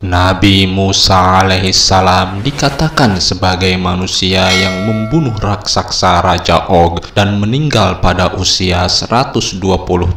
Nabi Musa alaihissalam dikatakan sebagai manusia yang membunuh raksasa Raja Og dan meninggal pada usia 120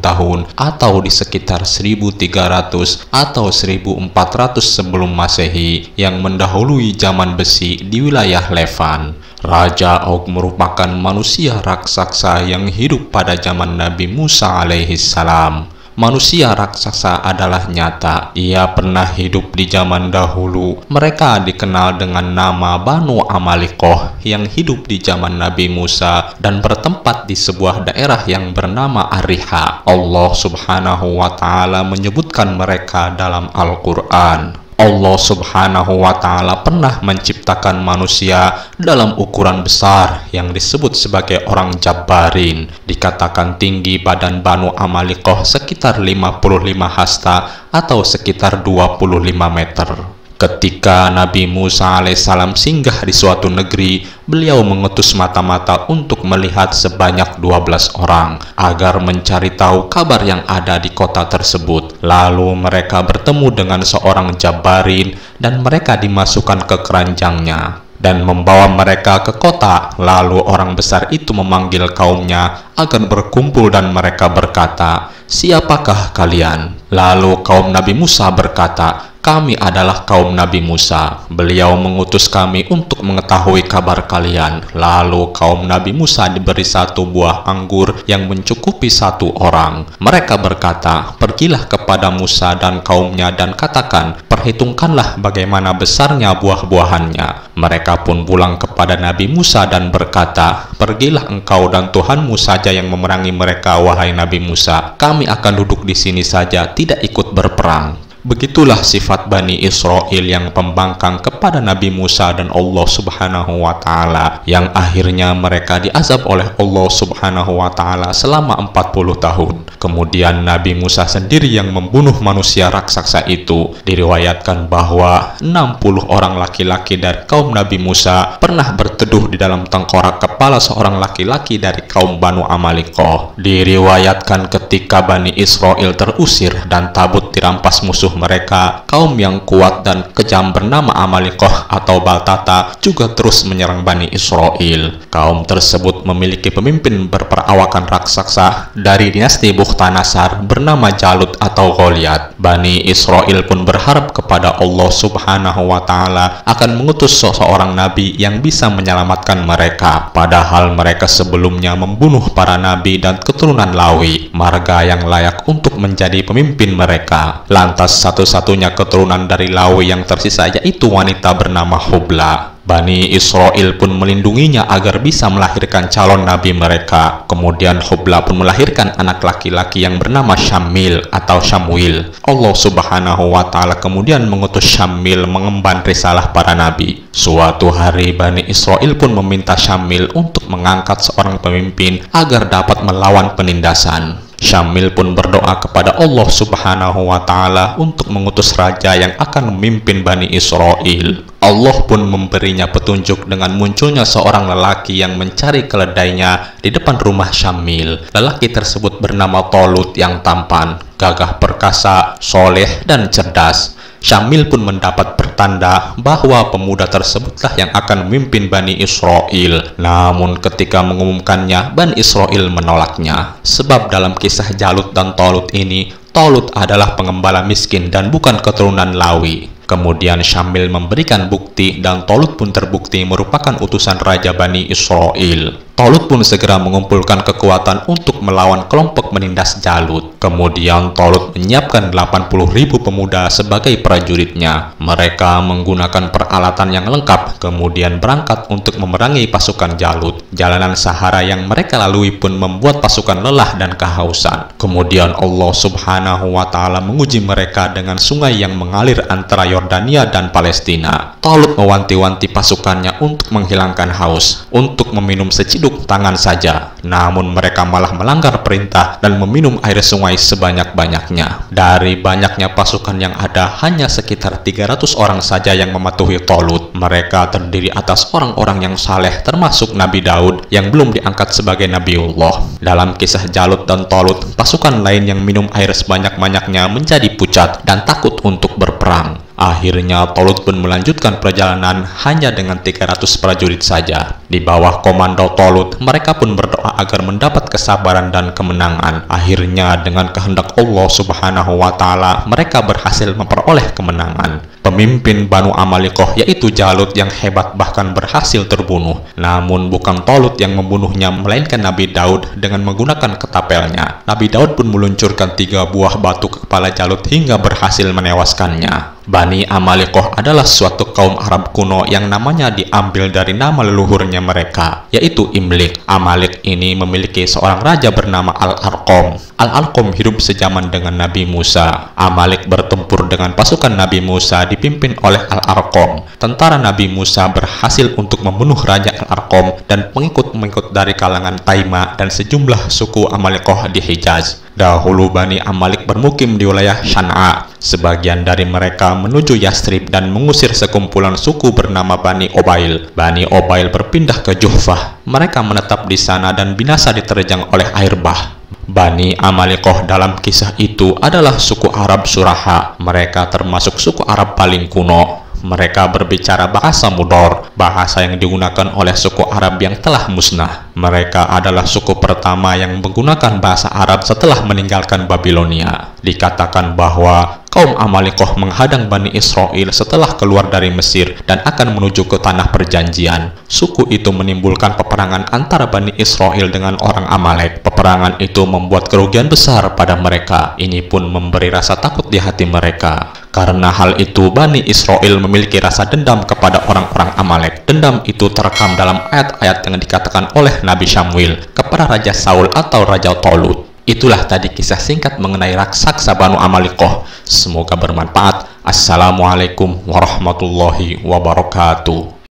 tahun atau di sekitar 1300 atau 1400 sebelum Masehi yang mendahului zaman besi di wilayah Levan. Raja Og merupakan manusia raksasa yang hidup pada zaman Nabi Musa alaihissalam. Manusia raksasa adalah nyata. Ia pernah hidup di zaman dahulu. Mereka dikenal dengan nama Banu Amalikoh yang hidup di zaman Nabi Musa dan bertempat di sebuah daerah yang bernama Ariha. Allah Subhanahu wa Ta'ala menyebutkan mereka dalam Al-Quran. Allah Subhanahu wa Ta'ala pernah menciptakan manusia dalam ukuran besar yang disebut sebagai orang Jabbarin. Dikatakan tinggi badan Banu Amalikoh sekitar 55 hasta atau sekitar 25 meter. Ketika Nabi Musa alaihissalam singgah di suatu negeri, beliau mengutus mata-mata untuk melihat sebanyak 12 orang agar mencari tahu kabar yang ada di kota tersebut. Lalu mereka bertemu dengan seorang Jabbarin dan mereka dimasukkan ke keranjangnya dan membawa mereka ke kota. Lalu orang besar itu memanggil kaumnya agar berkumpul dan mereka berkata, "Siapakah kalian?" Lalu kaum Nabi Musa berkata, "Kami adalah kaum Nabi Musa. Beliau mengutus kami untuk mengetahui kabar kalian." Lalu kaum Nabi Musa diberi satu buah anggur yang mencukupi satu orang. Mereka berkata, "Pergilah kepada Musa dan kaumnya dan katakan, perhitungkanlah bagaimana besarnya buah-buahannya." Mereka pun pulang kepada Nabi Musa dan berkata, "Pergilah engkau dan Tuhanmu saja yang memerangi mereka, wahai Nabi Musa. Kami akan duduk di sini saja, tidak ikut berperang." Begitulah sifat Bani Israel yang pembangkang kepada Nabi Musa dan Allah Subhanahu wa Ta'ala, yang akhirnya mereka diazab oleh Allah Subhanahu wa Ta'ala selama 40 tahun. Kemudian Nabi Musa sendiri yang membunuh manusia raksasa itu. Diriwayatkan bahwa 60 orang laki-laki dari kaum Nabi Musa pernah berteduh di dalam tengkorak kepala seorang laki-laki dari kaum Banu Amalikoh. Diriwayatkan ketika Bani Israel terusir dan tabut dirampas musuh mereka, kaum yang kuat dan kejam bernama Amalikoh atau Baltata juga terus menyerang Bani Israel. Kaum tersebut memiliki pemimpin berperawakan raksasa dari dinasti Bukhtanasar bernama Jalut atau Goliat. Bani Israel pun berharap kepada Allah Subhanahu wa Ta'ala akan mengutus seseorang nabi yang bisa menyelamatkan mereka, padahal mereka sebelumnya membunuh para nabi dan keturunan Lawi, marga yang layak untuk menjadi pemimpin mereka. Lantas satu-satunya keturunan dari Lawi yang tersisa yaitu wanita bernama Hubla. Bani Israel pun melindunginya agar bisa melahirkan calon nabi mereka. Kemudian Hubla pun melahirkan anak laki-laki yang bernama Syamil atau Syamwil. Allah Subhanahu wa Ta'ala kemudian mengutus Syamil mengemban risalah para nabi. Suatu hari Bani Israel pun meminta Syamil untuk mengangkat seorang pemimpin agar dapat melawan penindasan. Syamil pun berdoa kepada Allah Subhanahu wa Ta'ala untuk mengutus raja yang akan memimpin Bani Israel. Allah pun memberinya petunjuk dengan munculnya seorang lelaki yang mencari keledainya di depan rumah Syamil. Lelaki tersebut bernama Tolut yang tampan, gagah perkasa, soleh, dan cerdas. Syamil pun mendapat pertanda bahwa pemuda tersebutlah yang akan memimpin Bani Israel. Namun ketika mengumumkannya, Bani Israel menolaknya. Sebab dalam kisah Jalut dan Tolut ini, Tolut adalah pengembala miskin dan bukan keturunan Lawi. Kemudian Syamil memberikan bukti dan Tolut pun terbukti merupakan utusan Raja Bani Israel. Tolut pun segera mengumpulkan kekuatan untuk melawan kelompok menindas Jalut. Kemudian Tolut menyiapkan 80.000 pemuda sebagai prajuritnya. Mereka menggunakan peralatan yang lengkap, kemudian berangkat untuk memerangi pasukan Jalut. Jalanan Sahara yang mereka lalui pun membuat pasukan lelah dan kehausan. Kemudian Allah Subhanahu wa Ta'ala menguji mereka dengan sungai yang mengalir antara Yordania dan Palestina. Tolut mewanti-wanti pasukannya untuk menghilangkan haus, untuk meminum seciduk tangan saja. namun mereka malah melanggar perintah dan meminum air sungai sebanyak-banyaknya. Dari banyaknya pasukan yang ada, hanya sekitar 300 orang saja yang mematuhi Talut. Mereka terdiri atas orang-orang yang saleh, termasuk Nabi Daud yang belum diangkat sebagai Nabiullah. Dalam kisah Jalut dan Talut, pasukan lain yang minum air sebanyak-banyaknya menjadi pucat dan takut untuk berperang. Akhirnya Talut pun melanjutkan perjalanan hanya dengan 300 prajurit saja. Di bawah komando Talut, mereka pun berdoa agar mendapat kesabaran dan kemenangan. Akhirnya dengan kehendak Allah Subhanahu wa Ta'ala, mereka berhasil memperoleh kemenangan. Pemimpin Banu Amalikoh yaitu Jalut yang hebat bahkan berhasil terbunuh. Namun bukan Talut yang membunuhnya, melainkan Nabi Daud dengan menggunakan ketapelnya. Nabi Daud pun meluncurkan 3 buah batu ke kepala Jalut hingga berhasil menewaskannya. Bani Amalikoh adalah suatu kaum Arab kuno yang namanya diambil dari nama leluhurnya mereka, yaitu Imlik. Amalik ini memiliki seorang raja bernama Al-Arqam. Al-Arqam hidup sejaman dengan Nabi Musa. Amalik bertempur dengan pasukan Nabi Musa dipimpin oleh Al-Arqam. Tentara Nabi Musa berhasil untuk membunuh Raja Al-Arqam dan pengikut-pengikut dari kalangan Taima dan sejumlah suku Amalikoh di Hijaz. Dahulu Bani Amalik bermukim di wilayah Shan'a. Sebagian dari mereka menuju Yastrib dan mengusir sekumpulan suku bernama Bani Obail. Bani Obail berpindah ke Juhfah. Mereka menetap di sana dan binasa diterjang oleh air bah. Bani Amalikoh dalam kisah itu adalah suku Arab Suraha. Mereka termasuk suku Arab paling kuno. Mereka berbicara bahasa Mudor, bahasa yang digunakan oleh suku Arab yang telah musnah. Mereka adalah suku pertama yang menggunakan bahasa Arab setelah meninggalkan Babilonia. Dikatakan bahwa kaum Amalikoh menghadang Bani Israel setelah keluar dari Mesir dan akan menuju ke tanah perjanjian. Suku itu menimbulkan peperangan antara Bani Israel dengan orang Amalek. Peperangan itu membuat kerugian besar pada mereka. Ini pun memberi rasa takut di hati mereka. Karena hal itu, Bani Israel memiliki rasa dendam kepada orang-orang Amalek. Dendam itu terekam dalam ayat-ayat yang dikatakan oleh Nabi Syamuel kepada Raja Saul atau Raja Talut. Itulah tadi kisah singkat mengenai raksasa Banu Amalikoh. Semoga bermanfaat. Assalamualaikum warahmatullahi wabarakatuh.